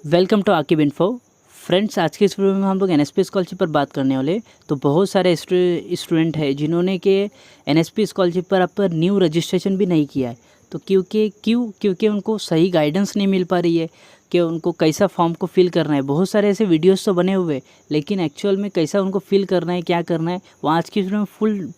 Welcome to Aqib info. Friends, आज के इस वीडियो में हम लोग एनएसपी स्कॉलरशिप पर बात करने वाले। तो बहुत सारे स्टूडेंट हैं जिन्होंने के एनएसपी स्कॉलरशिप पर अब पर न्यू रजिस्ट्रेशन भी नहीं किया है। तो क्योंकि उनको सही गाइडेंस नहीं मिल पा रही है कि उनको कैसा फॉर्म को फिल करना है। बहुत सारे ऐसे वीडियोस तो बने हुए, लेकिन एक्चुअल में कैसा उनको फिल करना है, क्या करना है, वो आज की वीडियो में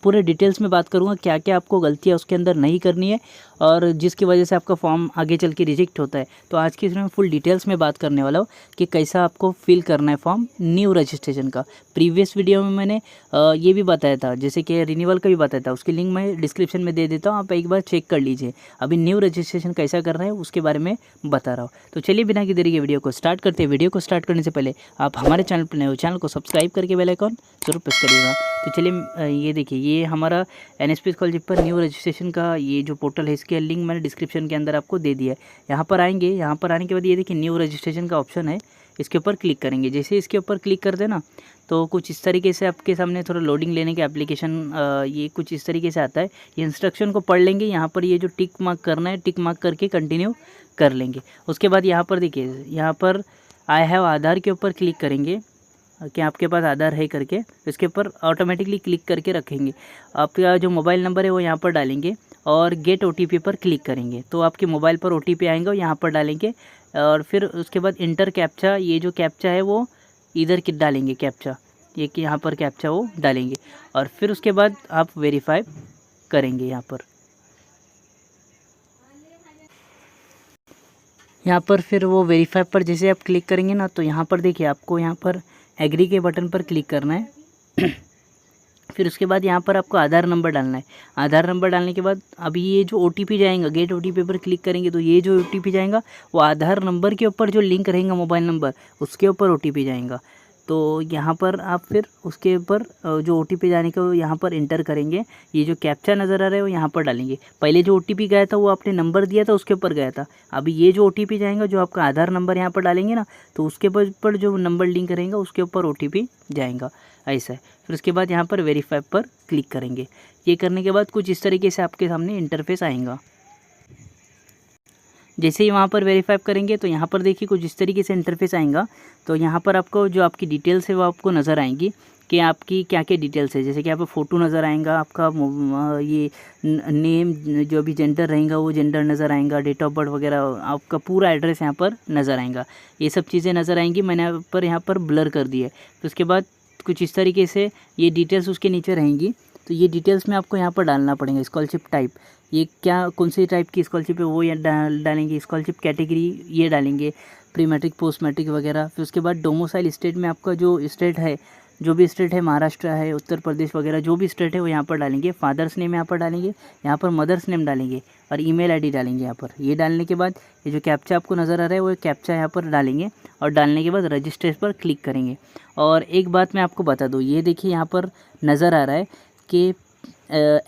पूरे डिटेल्स में बात करूँगा। क्या क्या आपको गलतियाँ उसके अंदर नहीं करनी है और जिसकी वजह से आपका फॉर्म आगे चल के रिजेक्ट होता है। तो आज की वीडियो में फुल डिटेल्स में बात करने वाला हूँ कि कैसा आपको फिल करना है फॉर्म न्यू रजिस्ट्रेशन का। प्रीवियस वीडियो में मैंने ये भी बताया था, जैसे कि रिन्यूअल का भी बताया था, उसकी लिंक मैं डिस्क्रिप्शन में दे देता हूँ, आप एक बार चेक कर लीजिए। अभी न्यू रजिस्ट्रेशन कैसा करना है उसके बारे में बता रहा हूँ। तो चलिए बिना की देरी के वीडियो को स्टार्ट करते हैं। वीडियो को स्टार्ट करने से पहले आप हमारे चैनल पर नए हो, चैनल को सब्सक्राइब करके बेल आइकॉन जरूर प्रेस करिएगा। तो चलिए ये देखिए, ये हमारा एनएसपी स्कॉलरशिप पर न्यू रजिस्ट्रेशन का ये जो पोर्टल है, इसके लिंक मैंने डिस्क्रिप्शन के अंदर आपको दे दिया है। यहाँ पर आएंगे, यहाँ पर आने के बाद ये देखिए न्यू रजिस्ट्रेशन का ऑप्शन है, इसके ऊपर क्लिक करेंगे। जैसे इसके ऊपर क्लिक कर देना तो कुछ इस तरीके से आपके सामने थोड़ा लोडिंग लेने के एप्लीकेशन ये कुछ इस तरीके से आता है। ये इंस्ट्रक्शन को पढ़ लेंगे। यहाँ पर ये जो टिक मार्क करना है, टिक मार्क करके कंटिन्यू कर लेंगे। उसके बाद यहाँ पर देखिए, यहाँ पर आई हैव आधार के ऊपर क्लिक करेंगे कि आपके पास आधार है करके, इसके ऊपर ऑटोमेटिकली क्लिक करके रखेंगे। आपका जो मोबाइल नंबर है वो यहाँ पर डालेंगे और गेट ओटीपी पर क्लिक करेंगे तो आपके मोबाइल पर ओटीपी आएंगे और यहाँ पर डालेंगे। और फिर उसके बाद इंटर कैप्चा, ये जो कैप्चा है वो इधर की डालेंगे, कैप्चा ये कि यहाँ पर कैप्चा वो डालेंगे और फिर उसके बाद आप वेरीफाई करेंगे। यहाँ पर फिर वो वेरीफाई पर जैसे आप क्लिक करेंगे ना, तो यहाँ पर देखिए आपको यहाँ पर एग्री के बटन पर क्लिक करना है। फिर उसके बाद यहाँ पर आपको आधार नंबर डालना है। आधार नंबर डालने के बाद अभी ये जो ओटीपी जाएगा, गेट ओटीपी पर क्लिक करेंगे तो ये जो ओटीपी जाएगा वो आधार नंबर के ऊपर जो लिंक रहेगा मोबाइल नंबर, उसके ऊपर ओटीपी जाएगा। तो यहाँ पर आप फिर उसके ऊपर जो ओटीपी जाने का यहाँ पर इंटर करेंगे। ये जो कैप्चा नज़र आ रहा है वो यहाँ पर डालेंगे। पहले जो ओटीपी गया था वो आपने नंबर दिया था उसके ऊपर गया था। अभी ये जो ओटीपी जाएगा, जो आपका आधार नंबर यहाँ पर डालेंगे ना, तो उसके ऊपर जो नंबर लिंक रहेगा उसके ऊपर ओटीपी जाएगा, ऐसा है। फिर उसके बाद यहाँ पर वेरीफाई पर क्लिक करेंगे। ये करने के बाद कुछ इस तरीके से आपके सामने इंटरफेस आएगा। जैसे ही वहाँ पर वेरीफाई करेंगे तो यहाँ पर देखिए कुछ इस तरीके से इंटरफेस आएगा। तो यहाँ पर आपको जो आपकी डिटेल्स है वो आपको नज़र आएंगी कि आपकी क्या क्या डिटेल्स है। जैसे कि यहाँ पर फ़ोटो नज़र आएगा, आपका ये नेम, जो भी जेंडर रहेगा वो जेंडर नज़र आएगा, डेट ऑफ बर्थ वगैरह, आपका पूरा एड्रेस यहाँ पर नज़र आएगा। ये सब चीज़ें नज़र आएंगी। मैंने यहाँ पर ब्लर कर दिया है। तो उसके बाद कुछ इस तरीके से ये डिटेल्स उसके नीचे रहेंगी। तो ये डिटेल्स में आपको यहाँ पर डालना पड़ेगा। स्कॉलरशिप टाइप, ये क्या कौन सी टाइप की स्कॉलरशिप है वो ये डालेंगे। स्कॉलरशिप कैटेगरी ये डालेंगे, प्री मैट्रिक, पोस्ट मैट्रिक वगैरह। फिर उसके बाद डोमिसाइल स्टेट में आपका जो स्टेट है, जो भी स्टेट है, महाराष्ट्र है, उत्तर प्रदेश वगैरह, जो भी स्टेट है वो यहाँ पर डालेंगे। फादर्स नेम यहाँ पर डालेंगे, यहाँ पर मदर्स नेम डालेंगे और ईमेल आईडी डालेंगे यहाँ पर। ये डालने के बाद ये जो कैप्चा आपको नज़र आ रहा है वो कैप्चा यहाँ पर डालेंगे और डालने के बाद रजिस्टर पर क्लिक करेंगे। और एक बात मैं आपको बता दूँ, ये देखिए यहाँ पर नज़र आ रहा है कि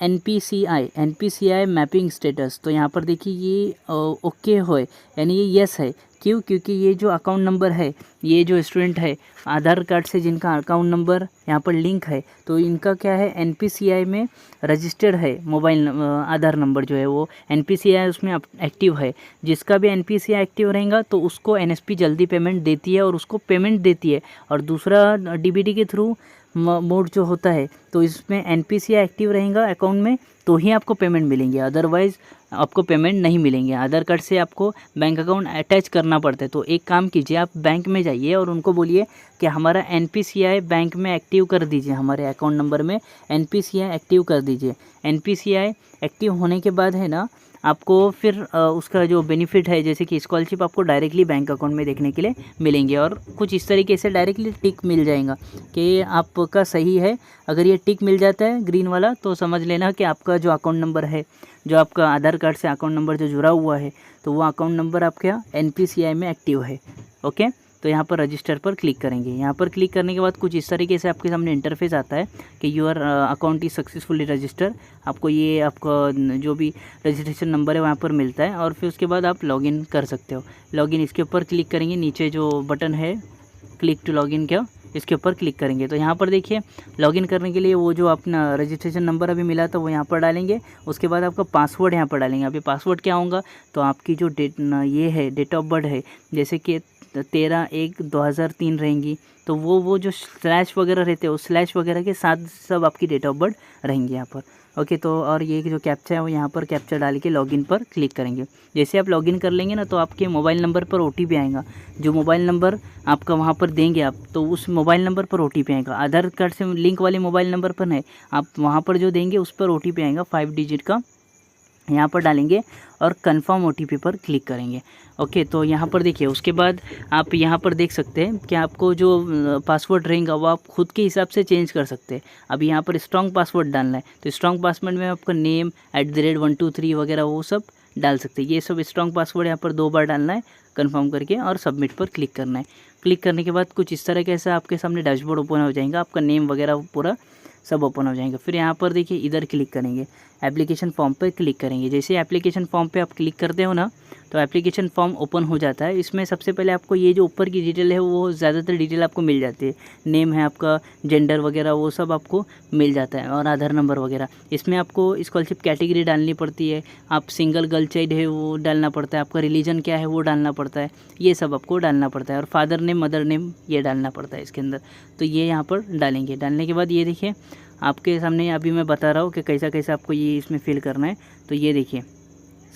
NPCI मैपिंग स्टेटस। तो यहाँ पर देखिए ये ओके हो, यानी ये यस है। क्यों? क्योंकि ये जो अकाउंट नंबर है, ये जो स्टूडेंट है आधार कार्ड से जिनका अकाउंट नंबर यहाँ पर लिंक है, तो इनका क्या है, NPCI में रजिस्टर्ड है। मोबाइल आधार नंबर जो है वो NPCI उसमें एक्टिव है। जिसका भी NPCI एक्टिव रहेगा तो उसको NSP जल्दी पेमेंट देती है और उसको पेमेंट देती है। और दूसरा DBT के थ्रू मोड जो होता है, तो इसमें NPCI एक्टिव रहेगा अकाउंट में तो ही आपको पेमेंट मिलेंगे, अदरवाइज़ आपको पेमेंट नहीं मिलेंगे। आधार कार्ड से आपको बैंक अकाउंट अटैच करना पड़ता है। तो एक काम कीजिए, आप बैंक में जाइए और उनको बोलिए कि हमारा NPCI बैंक में एक्टिव कर दीजिए, हमारे अकाउंट नंबर में NPCI एक्टिव कर दीजिए। NPCI एक्टिव होने के बाद है ना, आपको फिर उसका जो बेनिफिट है, जैसे कि स्कॉलरशिप आपको डायरेक्टली बैंक अकाउंट में देखने के लिए मिलेंगे। और कुछ इस तरीके से डायरेक्टली टिक मिल जाएगा कि आपका सही है। अगर ये टिक मिल जाता है ग्रीन वाला, तो समझ लेना कि आपका जो अकाउंट नंबर है, जो आपका आधार कार्ड से अकाउंट नंबर जो जुड़ा हुआ है, तो वो अकाउंट नंबर आपका NPCI में एक्टिव है। ओके, तो यहाँ पर रजिस्टर पर क्लिक करेंगे। यहाँ पर क्लिक करने के बाद कुछ इस तरीके से आपके सामने इंटरफेस आता है कि your account is successfully register. आपको ये आपका जो भी रजिस्ट्रेशन नंबर है वहाँ पर मिलता है और फिर उसके बाद आप लॉगिन कर सकते हो। लॉगिन इसके ऊपर क्लिक करेंगे, नीचे जो बटन है क्लिक टू लॉगिन क्या, इसके ऊपर क्लिक करेंगे। तो यहाँ पर देखिए लॉगिन करने के लिए वो जो अपना रजिस्ट्रेशन नंबर अभी मिला था वो यहाँ पर डालेंगे। उसके बाद आपका पासवर्ड यहाँ पर डालेंगे। अभी पासवर्ड क्या होगा, तो आपकी जो डेट ये है, डेट ऑफ बर्थ है, जैसे कि 13/1/2003 रहेंगी, तो वो जो स्लैश वगैरह रहते हैं उस स्लैश वगैरह के साथ सब आपकी डेट ऑफ बर्थ रहेंगी यहाँ पर। ओके, तो और ये जो कैप्चा है वो यहाँ पर कैप्चा डाल के लॉगिन पर क्लिक करेंगे। जैसे आप लॉगिन कर लेंगे ना तो आपके मोबाइल नंबर पर OTP आएगा। जो मोबाइल नंबर आपका वहाँ पर देंगे आप, तो उस मोबाइल नंबर पर OTP आएगा। आधार कार्ड से लिंक वाले मोबाइल नंबर पर नहीं, आप वहाँ पर जो देंगे उस पर OTP आएगा 5 डिजिट का, यहाँ पर डालेंगे और कंफर्म OTP पर क्लिक करेंगे। ओके, तो यहाँ पर देखिए, उसके बाद आप यहाँ पर देख सकते हैं कि आपको जो पासवर्ड रहेगा वो आप खुद के हिसाब से चेंज कर सकते हैं। अब यहाँ पर स्ट्रॉन्ग पासवर्ड डालना है, तो स्ट्रॉन्ग पासवर्ड में आपका नेम @123 वगैरह वो सब डाल सकते हैं। ये सब स्ट्रॉन्ग पासवर्ड यहाँ पर 2 बार डालना है कंफर्म करके और सबमिट पर क्लिक करना है। क्लिक करने के बाद कुछ इस तरह के ऐसा आपके सामने डैशबोर्ड ओपन हो जाएगा, आपका नेम वगैरह पूरा सब ओपन हो जाएंगे। फिर यहाँ पर देखिए इधर क्लिक करेंगे, एप्लीकेशन फॉर्म पर क्लिक करेंगे। जैसे एप्लीकेशन फॉर्म पे आप क्लिक करते हो ना तो एप्लीकेशन फॉर्म ओपन हो जाता है। इसमें सबसे पहले आपको ये जो ऊपर की डिटेल है वो ज़्यादातर डिटेल आपको मिल जाती है। नेम है आपका, जेंडर वगैरह वो सब आपको मिल जाता है और आधार नंबर वगैरह। इसमें आपको स्कॉलरशिप कैटेगरी डालनी पड़ती है, आप सिंगल गर्ल चाइल्ड है वो डालना पड़ता है, आपका रिलीजन क्या है वो डालना पड़ता है, ये सब आपको डालना पड़ता है। और फादर नेम, मदर नेम ये डालना पड़ता है इसके अंदर। तो ये यहाँ पर डालेंगे। डालने के बाद ये देखिए आपके सामने अभी मैं बता रहा हूँ कि कैसा कैसा आपको ये इसमें फिल करना है। तो ये देखिए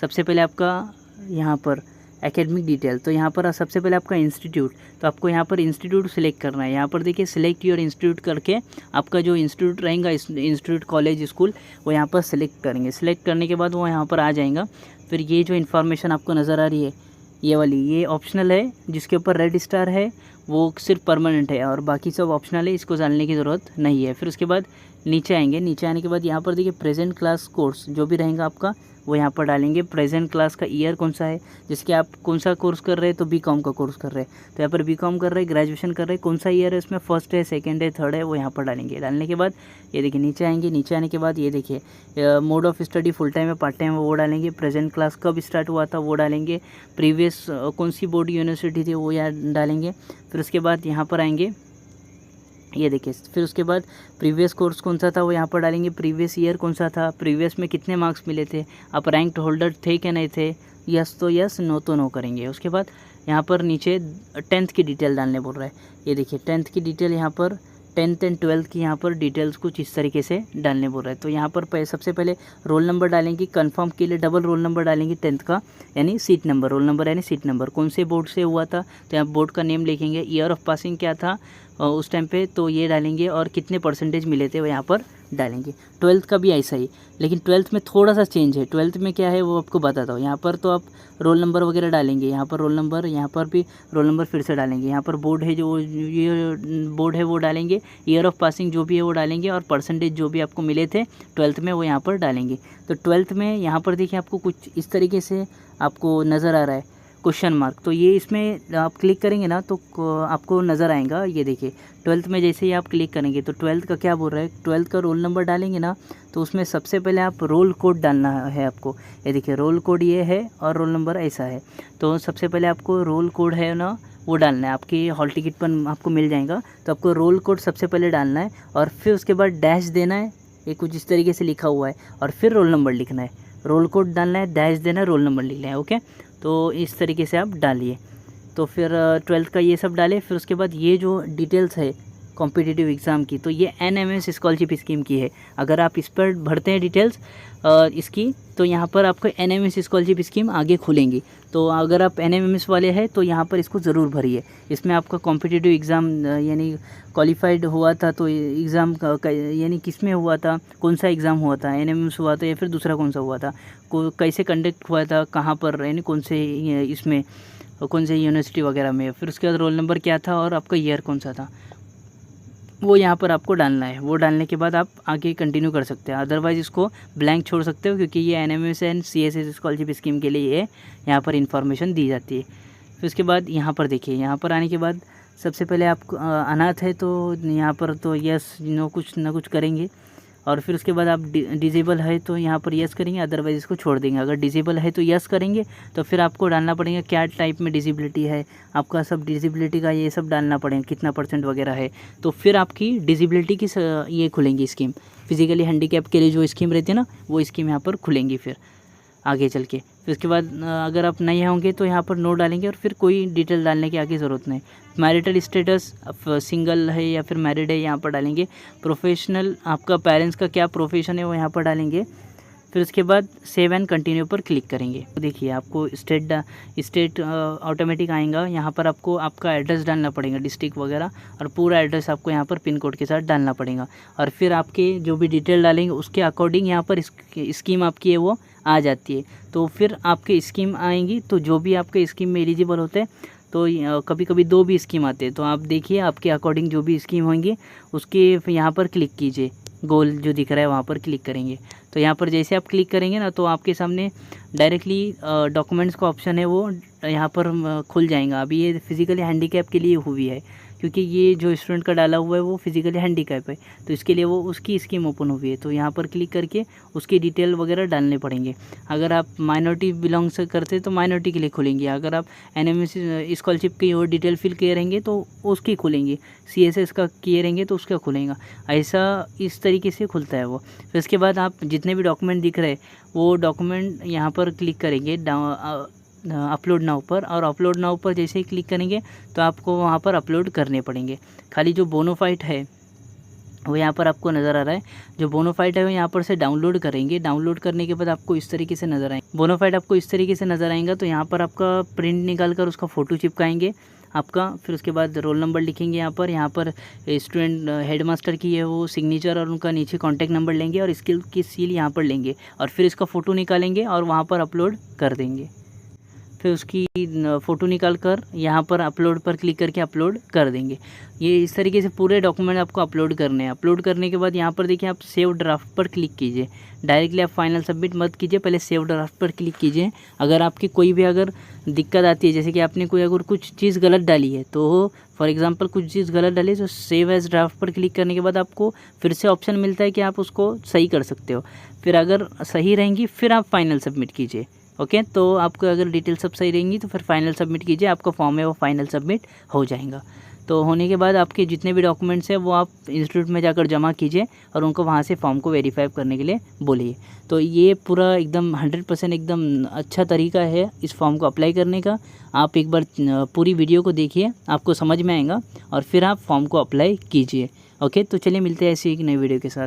सबसे पहले आपका यहाँ पर एकेडमिक डिटेल, तो यहाँ पर सबसे पहले आपका इंस्टीट्यूट, तो आपको यहाँ पर इंस्टीट्यूट सेलेक्ट करना है। यहाँ पर देखिए सिलेक्ट योर इंस्टीट्यूट करके आपका जो इंस्टीट्यूट रहेगा, इंस्टीट्यूट, कॉलेज, स्कूल, वो यहाँ पर सिलेक्ट करेंगे। सिलेक्ट करने के बाद वो यहाँ पर आ जाएगा। फिर ये जो इन्फॉर्मेशन आपको नज़र आ रही है ये वाली, ये ऑप्शनल है, जिसके ऊपर रेड स्टार है वो सिर्फ परमानेंट है और बाकी सब ऑप्शनल है, इसको जानने की ज़रूरत नहीं है। फिर उसके बाद नीचे आएंगे। नीचे आने के बाद यहाँ पर देखिए प्रेजेंट क्लास कोर्स जो भी रहेगा आपका वो यहाँ पर डालेंगे। प्रेजेंट क्लास का ईयर कौन सा है, जैसे कि आप कौन सा कोर्स कर रहे हैं, तो BCom का कोर्स कर रहे हैं तो यहाँ पर BCom कर रहे हैं, ग्रेजुएशन कर रहे हैं, कौन सा ईयर है उसमें, फर्स्ट है, सेकंड है, थर्ड है, वो यहाँ पर डालेंगे। डालने के बाद ये देखिए नीचे आएंगे। नीचे आने के बाद ये देखिए mode of study full time है, पार्ट टाइम है, वो डालेंगे। प्रेजेंट क्लास कब स्टार्ट हुआ था वो डालेंगे। प्रीवियस कौन सी बोर्ड यूनिवर्सिटी थी वो यहाँ डालेंगे। फिर उसके बाद यहाँ पर आएंगे, ये देखिए फिर उसके बाद प्रीवियस कोर्स कौन सा था वो यहाँ पर डालेंगे। प्रीवियस ईयर कौन सा था, प्रीवियस में कितने मार्क्स मिले थे, आप रैंक होल्डर थे कि नहीं थे, यस तो यस, नो तो नो करेंगे। उसके बाद यहाँ पर नीचे 10th की डिटेल डालने बोल रहा है। ये देखिए 10th की डिटेल यहाँ पर 10th एंड 12th की यहाँ पर डिटेल्स कुछ इस तरीके से डालने बोल रहा है। तो यहाँ पर सबसे पहले रोल नंबर डालेंगे। कंफर्म के लिए डबल रोल नंबर डालेंगे 10th का, यानी सीट नंबर, रोल नंबर यानी सीट नंबर, कौन से बोर्ड से हुआ था तो यहाँ बोर्ड का नेम लिखेंगे। ईयर ऑफ पासिंग क्या था उस टाइम पे तो ये डालेंगे और कितने परसेंटेज मिले थे वो यहाँ पर डालेंगे। 12th का भी ऐसा ही, लेकिन 12th में थोड़ा सा चेंज है। 12th में क्या है वो आपको बताता हूँ। यहाँ पर तो आप रोल नंबर वगैरह डालेंगे, यहाँ पर रोल नंबर, यहाँ पर भी रोल नंबर फिर से डालेंगे। यहाँ पर बोर्ड है जो ये बोर्ड है वो डालेंगे, ईयर ऑफ पासिंग जो भी है वो डालेंगे और परसेंटेज जो भी आपको मिले थे 12th में वो यहाँ पर डालेंगे। तो 12th में यहाँ पर देखिए आपको कुछ इस तरीके से आपको नज़र आ रहा है क्वेश्चन मार्क, तो ये इसमें आप क्लिक करेंगे ना तो आपको नज़र आएगा। ये देखिए 12th में जैसे ही आप क्लिक करेंगे तो 12th का क्या बोल रहा है, 12th का रोल नंबर डालेंगे ना तो उसमें सबसे पहले आप रोल कोड डालना है आपको। ये देखिए रोल कोड ये है और रोल नंबर ऐसा है। तो सबसे पहले आपको रोल कोड है ना वो डालना है, आपकी हॉल टिकट पर आपको मिल जाएगा। तो आपको रोल कोड सबसे पहले डालना है और फिर उसके बाद डैश देना है, ये कुछ इस तरीके से लिखा हुआ है, और फिर रोल नंबर लिखना है। रोल कोड डालना है, डैश देना है, रोल नंबर लिखना है। ओके, तो इस तरीके से आप डालिए। तो फिर 12th का ये सब डालें। फिर उसके बाद ये जो डिटेल्स है कॉम्पिटिटिव एग्ज़ाम की, तो ये NMS स्कॉलरशिप स्कीम की है। अगर आप इस पर भरते हैं डिटेल्स इसकी तो यहाँ पर आपको NMS स्कॉलरशिप स्कीम आगे खुलेंगी। तो अगर आप NMS वाले हैं तो यहाँ पर इसको ज़रूर भरिए। इसमें आपका कॉम्पिटिटिव एग्ज़ाम यानी क्वालिफाइड हुआ था तो एग्ज़ाम यानी किस में हुआ था, कौन सा एग्ज़ाम हुआ था, NMS हुआ था या फिर दूसरा कौन सा हुआ था, कैसे कंडक्ट हुआ था, कहाँ पर, यानी कौन से इसमें, कौन से यूनिवर्सिटी वगैरह में। फिर उसके बाद रोल नंबर क्या था और आपका ईयर कौन सा था वो यहाँ पर आपको डालना है। वो डालने के बाद आप आगे कंटिन्यू कर सकते हैं, अदरवाइज़ इसको ब्लैंक छोड़ सकते हो क्योंकि ये NMS and CSS scholarship scheme के लिए ये यहाँ पर इन्फॉर्मेशन दी जाती है। फिर उसके बाद यहाँ पर देखिए, यहाँ पर आने के बाद सबसे पहले आप अनाथ है तो यहाँ पर तो यस नो कुछ ना कुछ करेंगे, और फिर उसके बाद आप डिजेबल है तो यहाँ पर यस करेंगे, अदरवाइज़ इसको छोड़ देंगे। अगर डिजेबल है तो यस करेंगे, तो फिर आपको डालना पड़ेगा क्या टाइप में डिसेबिलिटी है आपका, सब डिसेबिलिटी का ये सब डालना पड़ेगा, कितना % वगैरह है। तो फिर आपकी डिसेबिलिटी की ये खुलेंगी स्कीम, फिजिकली हैंडीकैप के लिए जो स्कीम रहती है ना वो स्कीम यहाँ पर खुलेंगी फिर। आगे चल के। फिर उसके बाद अगर आप नए होंगे तो यहाँ पर नो डालेंगे और फिर कोई डिटेल डालने की आगे ज़रूरत नहीं। मैरिटल स्टेटस सिंगल है या फिर मैरिड है यहाँ पर डालेंगे। प्रोफेशनल आपका पेरेंट्स का क्या प्रोफेशन है वो यहाँ पर डालेंगे। फिर उसके बाद सेव एंड कंटिन्यू पर क्लिक करेंगे। देखिए आपको स्टेट ऑटोमेटिक आएगा। यहाँ पर आपको आपका एड्रेस डालना पड़ेगा, डिस्ट्रिक्ट वगैरह, और पूरा एड्रेस आपको यहाँ पर पिन कोड के साथ डालना पड़ेगा। और फिर आपके जो भी डिटेल डालेंगे उसके अकॉर्डिंग यहाँ पर स्कीम आपकी है वो आ जाती है। तो फिर आपके स्कीम आएंगी, तो जो भी आपके स्कीम में एलिजिबल होते हैं, तो कभी कभी 2 भी स्कीम आते हैं, तो आप देखिए आपके अकॉर्डिंग जो भी स्कीम होंगी उसके यहाँ पर क्लिक कीजिए। गोल जो दिख रहा है वहाँ पर क्लिक करेंगे। तो यहाँ पर जैसे आप क्लिक करेंगे ना, तो आपके सामने डायरेक्टली डॉक्यूमेंट्स का ऑप्शन है वो यहाँ पर खुल जाएगा। अभी ये फिज़िकली हैंडीकैप के लिए हुई है, क्योंकि ये जो स्टूडेंट का डाला हुआ है वो फिज़िकली हैंडीकैप है, तो इसके लिए वो उसकी स्कीम ओपन हुई है। तो यहाँ पर क्लिक करके उसकी डिटेल वगैरह डालने पड़ेंगे। अगर आप माइनॉरिटी बिलोंग्स करते तो माइनॉरिटी के लिए खुलेंगी। अगर आप एनएमएस स्कॉलरशिप की और डिटेल फिल किए रहेंगे तो उसकी खुलेंगी। CSS का किए रहेंगे तो उसका खुलेगा। ऐसा इस तरीके से खुलता है वो। फिर इसके बाद आप जितने भी डॉक्यूमेंट दिख रहे हैं वो डॉक्यूमेंट यहाँ पर क्लिक करेंगे अपलोड नाउ पर, और अपलोड नाउ पर जैसे ही क्लिक करेंगे तो आपको वहाँ पर अपलोड करने पड़ेंगे। खाली जो बोनोफाइड है वो यहाँ पर आपको नज़र आ रहा है। जो बोनोफाइड है वो यहाँ पर से डाउनलोड करेंगे। डाउनलोड करने के बाद आपको इस तरीके से नज़र आएंगे। बोनोफाइड आपको इस तरीके से नज़र आएगा। तो यहाँ पर आपका प्रिंट निकाल कर उसका फ़ोटो चिपकाएंगे आपका। फिर उसके बाद रोल नंबर लिखेंगे यहाँ पर स्टूडेंट हेडमास्टर की है वो सिग्नेचर, और उनका नीचे कॉन्टैक्ट नंबर लेंगे और स्किल की सील यहाँ पर लेंगे, और फिर इसका फ़ोटो निकालेंगे और वहाँ पर अपलोड कर देंगे। फिर उसकी फ़ोटो निकाल कर यहाँ पर अपलोड पर क्लिक करके अपलोड कर देंगे। ये इस तरीके से पूरे डॉक्यूमेंट आपको अपलोड करने हैं। अपलोड करने के बाद यहाँ पर देखिए आप सेव ड्राफ्ट पर क्लिक कीजिए। डायरेक्टली आप फाइनल सबमिट मत कीजिए, पहले सेव ड्राफ्ट पर क्लिक कीजिए। अगर आपकी कोई भी अगर दिक्कत आती है, जैसे कि आपने कोई अगर कुछ चीज़ गलत डाली है, तो फॉर एग्जांपल कुछ चीज़ गलत डाली तो सेव एज ड्राफ्ट पर क्लिक करने के बाद आपको फिर से ऑप्शन मिलता है कि आप उसको सही कर सकते हो। फिर अगर सही रहेंगी फिर आप फाइनल सबमिट कीजिए। ओके, तो आपको अगर डिटेल सब सही रहेंगी तो फिर फाइनल सबमिट कीजिए। आपका फॉर्म है वो फाइनल सबमिट हो जाएगा। तो होने के बाद आपके जितने भी डॉक्यूमेंट्स हैं वो आप इंस्टीट्यूट में जाकर जमा कीजिए और उनको वहाँ से फॉर्म को वेरीफाई करने के लिए बोलिए। तो ये पूरा एकदम 100% एकदम अच्छा तरीका है इस फॉर्म को अप्लाई करने का। आप एक बार पूरी वीडियो को देखिए, आपको समझ में आएगा, और फिर आप फॉर्म को अप्लाई कीजिए। ओके, तो चलिए मिलते हैं ऐसी एक नई वीडियो के साथ।